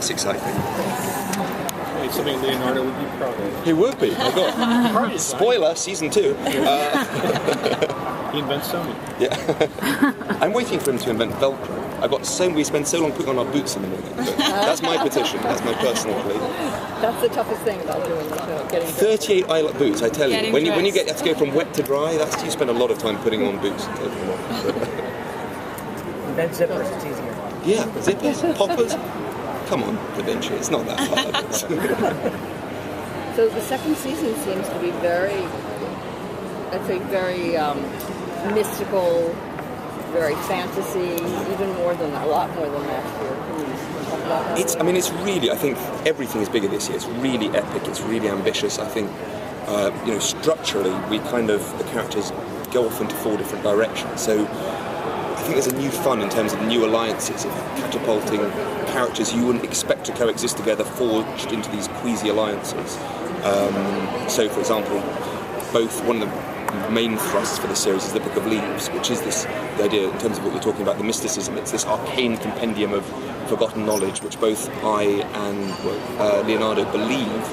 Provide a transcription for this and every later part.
that's exciting. It's something Leonardo would be proud of. He would be. Oh God. Spoiler, season 2. He invents sewing. Yeah. I'm waiting for him to invent Velcro. We spend so long putting on our boots in the morning. That's my petition. That's my personal plea. That's the toughest thing about doing the show, getting 38 eyelet boots, I tell you. When you have to go from wet to dry, you spend a lot of time putting on boots and taking them off. Invent zippers, it's easier. Yeah, zippers, poppers. Come on, Da Vinci, it's not that hard. So the second season seems to be very mystical, very fantasy, a lot more than last year. Can you talk about that? It's really, I think everything is bigger this year. It's really epic, it's really ambitious. I think, structurally, the characters go off into 4 different directions. So I think there's a new fun in terms of new alliances, of catapulting characters you wouldn't expect to coexist together, forged into these queasy alliances. So, for example, one of the main thrusts for the series is the Book of Leaves, which is the idea in terms of what you're talking about, the mysticism. It's this arcane compendium of forgotten knowledge, which both I and Leonardo believe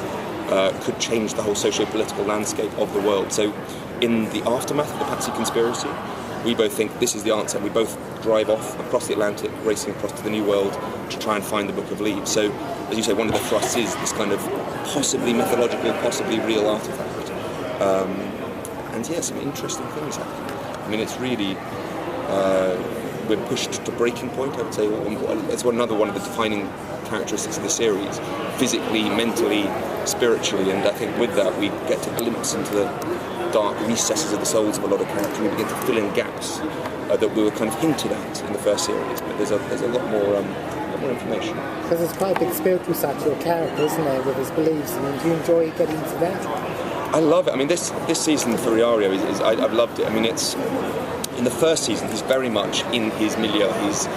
could change the whole socio-political landscape of the world. So, in the aftermath of the Patsy conspiracy, we both think this is the answer. We both drive off across the Atlantic, racing across to the New World to try and find the Book of Leaves. So, as you say, one of the thrusts is this kind of possibly mythological, possibly real artifact. And yeah, some interesting things happen. It's really, we're pushed to breaking point, I would say. It's another one of the defining characteristics of the series, physically, mentally, spiritually, and I think with that we get to glimpse into the dark recesses of the souls of a lot of characters. We begin to fill in gaps that we were kind of hinted at in the first series, but there's a lot more information. Because there's quite a big spiritual side to your character, isn't there, with his beliefs, and do you enjoy getting into that? I love it. This season for Iario I've loved it. It's in the first season he's very much in his milieu. He's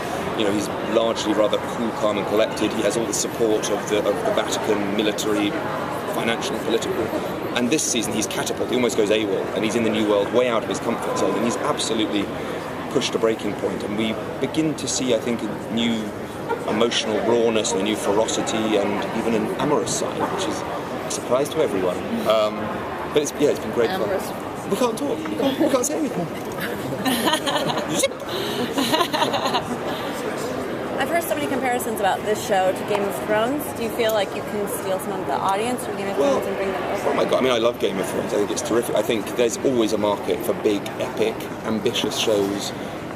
largely rather cool, calm, and collected. He has all the support of the Vatican, military, financial, and political. And this season he's catapulted. He almost goes AWOL, and he's in the new world, way out of his comfort zone, and he's absolutely pushed a breaking point. And we begin to see, I think, a new emotional rawness, and a new ferocity, and even an amorous side, which is a surprise to everyone. But it's been great amorous. fun. We can't talk. We can't say anything. I've heard so many comparisons about this show to Game of Thrones. Do you feel like you can steal some of the audience from Game of Thrones and bring them over? Oh my God, I love Game of Thrones. I think it's terrific. I think there's always a market for big, epic, ambitious shows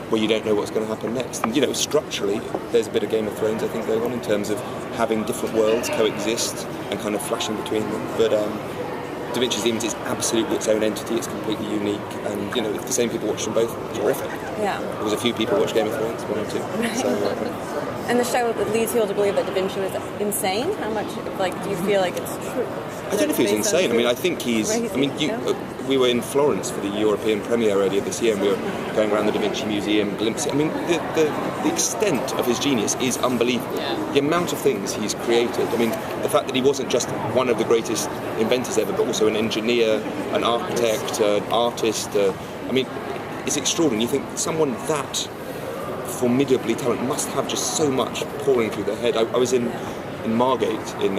where you don't know what's going to happen next. And, structurally, there's a bit of Game of Thrones, I think, going on in terms of having different worlds coexist and kind of flashing between them. But Da Vinci's Demons is absolutely its own entity. It's completely unique. And, if the same people watch them both, terrific. Yeah. There was a few people watch Game of Thrones, 1 or 2. So, and the show leads people to believe that Da Vinci was insane? How much, do you feel like it's true? I don't know if he's insane. I think he's... we were in Florence for the European premiere earlier this year, and we were going around the Da Vinci Museum, glimpsing... the extent of his genius is unbelievable. Yeah. The amount of things he's created. The fact that he wasn't just one of the greatest inventors ever, but also an engineer, an architect, an artist. It's extraordinary. You think someone that formidably talented must have just so much pouring through their head. I was in Margate in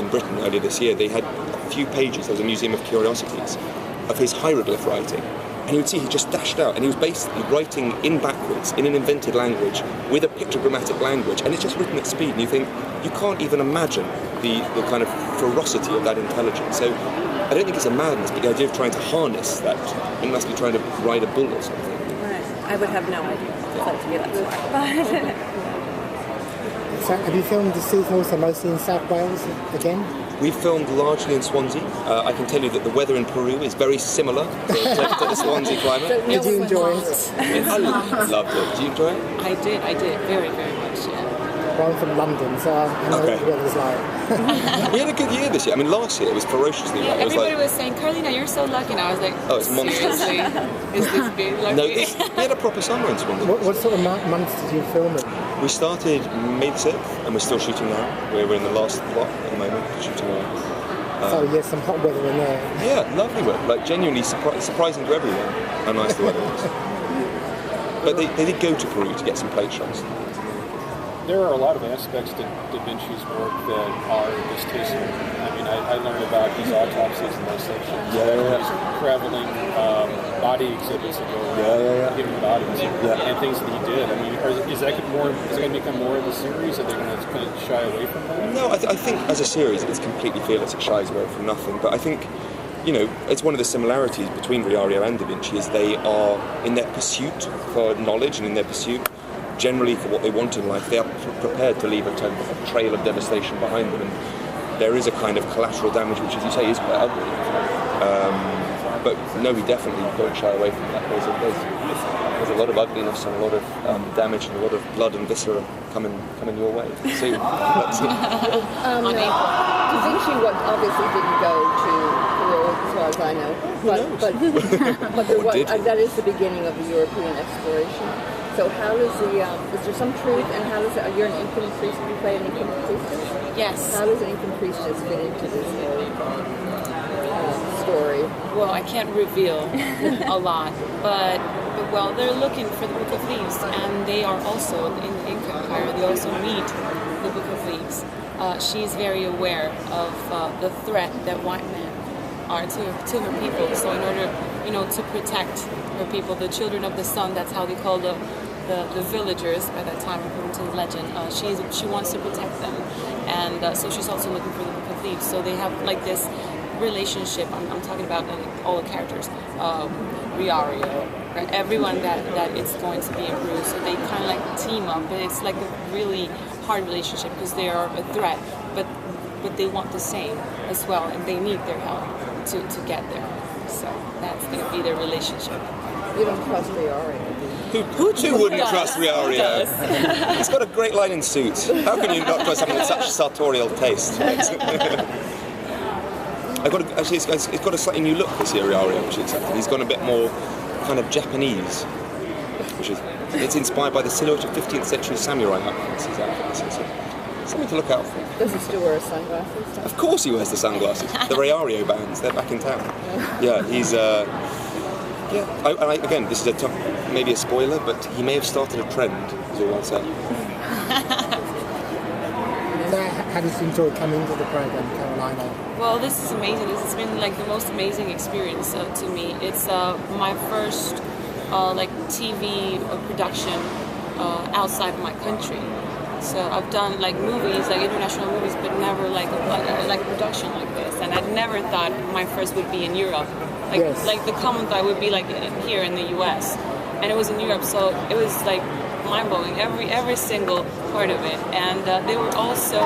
Britain earlier this year. They had a few pages, there was a museum of curiosities, of his hieroglyph writing, and you would see he just dashed out, and he was basically writing in backwards in an invented language with a pictogrammatic language, and it's just written at speed, and you think you can't even imagine the kind of ferocity of that intelligence. So I don't think it's a madness, but the idea of trying to harness that, it must be trying to ride a bull or something. Right. I would have no idea. To be that smart. So have you filmed the season also mostly in South Wales again? We filmed largely in Swansea. I can tell you that the weather in Peru is very similar to the Swansea climate. So Did you enjoy it? I loved it. Did you enjoy it? I did very, very much, yeah. Well, I'm from London, so I know what the weather's like. We had a good year this year. Last year it was ferociously Yeah, wet. everybody was saying, Carolina, you're so lucky. And I was like, oh, it's monstrous. Seriously? Is this big lucky? No, we had a proper summer in Swansea. What sort of months did you film it? We started May the 6th, and we're still shooting now. We're in the last block at the moment, shooting now. So yes, some hot weather in there. Yeah, lovely weather. Genuinely surprising to everyone how nice the weather was. But they did go to Peru to get some plate shots. There are a lot of aspects to Da Vinci's work that are distasteful. I mean, I learned about his autopsies and those sections. His traveling body exhibits that go around human bodies and things that he did. I mean, is that going to become more of a series? Are they going to kind of shy away from that? No, I think as a series it's completely fearless. It shies away from nothing. But I think, it's one of the similarities between Riario and Da Vinci is they are, in their pursuit for knowledge and in their pursuit generally for what they want in life, they are prepared to leave a trail of devastation behind them. And there is a kind of collateral damage, which, as you say, is quite ugly. But no, we definitely don't shy away from that. There's a lot of ugliness and a lot of damage and a lot of blood and viscera coming your way soon. Da Vinci obviously didn't go to Peru, as far as I know, but that is the beginning of the European exploration. So how does is there some truth, and how does you're an Incan priest, you play an Incan priestess? Yes. How does an Incan priestess fit into this story? Well, I can't reveal a lot, but they're looking for the Book of Leaves, and they are also in the Inca Empire. They also need the Book of Leaves. She's very aware of the threat that white men are to her people. So in order, to protect her people, the children of the sun, that's how they call the villagers by that time, according to the legend. She wants to protect them, and so she's also looking for the Book of Leaves. So they have like this relationship. I'm talking about all the characters, Riario, right? Everyone that it's going to be in Peru. So they kind of like team up, but it's like a really hard relationship because they are a threat, but they want the same as well, and they need their help to get there. So that's going to be their relationship. You don't trust Riario. Who wouldn't trust Riario? He's got a great line in Suits. How can you not trust someone with such sartorial taste? It's got a slightly new look this year, Riario, which is exciting. He's gone a bit more kind of Japanese, it's inspired by the silhouette of 15th century samurai outfits. Something to look out for. Does he still wear sunglasses? Of course he wears the sunglasses. The Riario bands, they're back in town. Yeah, he's... again, this is maybe a spoiler, but he may have started a trend, is all I'll say. How did you enjoy coming to the program, Carolina? Well, this is amazing. This has been like the most amazing experience to me. It's my first TV production outside of my country. So I've done like movies, like international movies, but never like a production like this. And I'd never thought my first would be in Europe. Like the common thought would be like here in the US, and it was in Europe. So it was like mind-blowing, every single part of it, and they were all so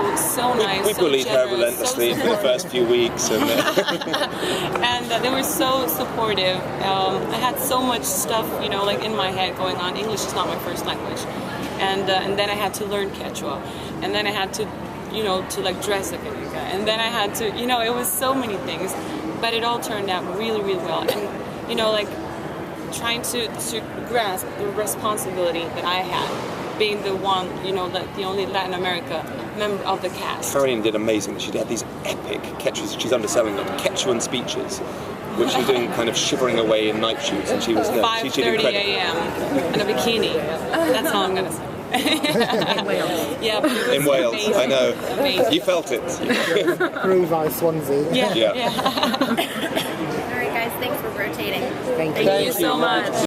nice. We bullied her relentlessly for the first few weeks, and they were so supportive. I had so much stuff, like in my head going on. English is not my first language, and then I had to learn Quechua, and then I had to, to like dress like a Inca, and then I had to, it was so many things, but it all turned out really, really well, and like trying to grasp the responsibility that I had, being the one, the only Latin America member of the cast. Caroline did amazing. She had these epic Quechuas. She's underselling them, Quechuan speeches, which she was doing kind of shivering away in night shoots, and she was 5:30 a.m. in a bikini. That's all I'm gonna say. In Wales. Yeah, but it was in Wales, amazing. I know. Amazing. You felt it. Peru via Swansea. Yeah. All right, guys, thanks for rotating. Thank you. Thank you so much.